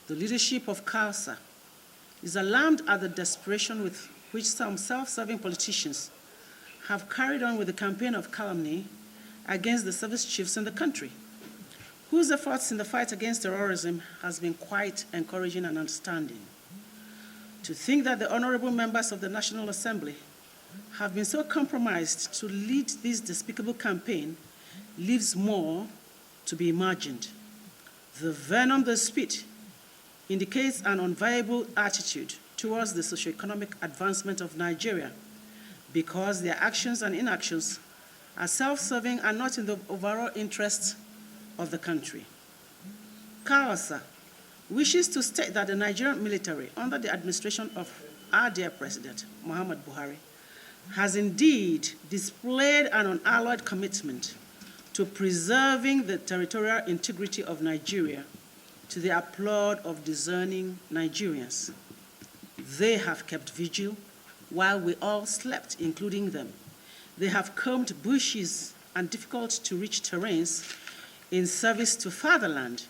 The leadership of CALSER is alarmed at the desperation with which some self-serving politicians have carried on with the campaign of calumny against the service chiefs in the country, whose efforts in the fight against terrorism has been quite encouraging and outstanding. To think that the honorable members of the National Assembly have been so compromised to lead this despicable campaign leaves more to be imagined. The venom they spit indicates an unviable attitude towards the socio-economic advancement of Nigeria, because their actions and inactions are self-serving and not in the overall interests of the country. CALSER wishes to state that the Nigerian military, under the administration of our dear President Muhammadu Buhari, has indeed displayed an unalloyed commitment to preserving the territorial integrity of Nigeria to the applaud of discerning Nigerians. They have kept vigil while we all slept, including them. They have combed bushes and difficult-to-reach terrains in service to fatherland,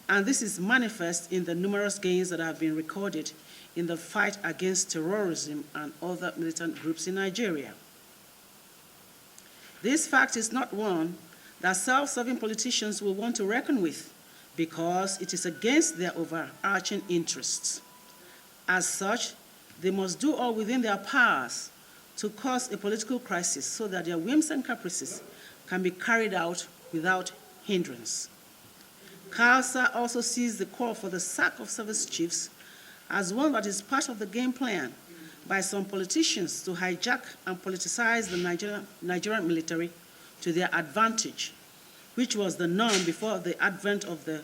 and this is manifest in the numerous gains that have been recorded in the fight against terrorism and other militant groups in Nigeria. This fact is not one that self-serving politicians will want to reckon with, because it is against their overarching interests. As such, they must do all within their powers to cause a political crisis so that their whims and caprices can be carried out without hindrance. CALSER also sees the call for the sack of service chiefs as one that is part of the game plan by some politicians to hijack and politicize the Nigerian military to their advantage, which was the norm before the advent of the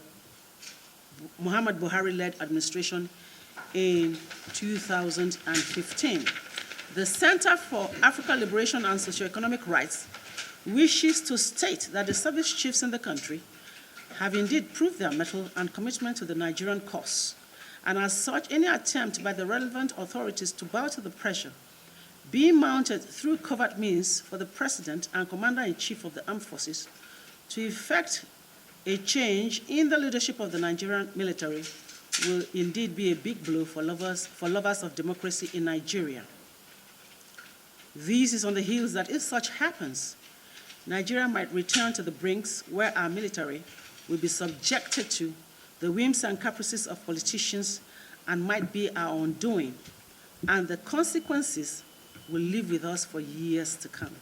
Muhammadu Buhari-led administration in 2015. The Center for African Liberation and Socio-Economic Rights wishes to state that the service chiefs in the country have indeed proved their mettle and commitment to the Nigerian cause, and as such, any attempt by the relevant authorities to bow to the pressure being mounted through covert means for the President and Commander-in-Chief of the Armed Forces to effect a change in the leadership of the Nigerian military will indeed be a big blow for lovers of democracy in Nigeria. This is on the heels that if such happens, Nigeria might return to the brinks where our military will be subjected to the whims and caprices of politicians and might be our undoing, and the consequences will live with us for years to come.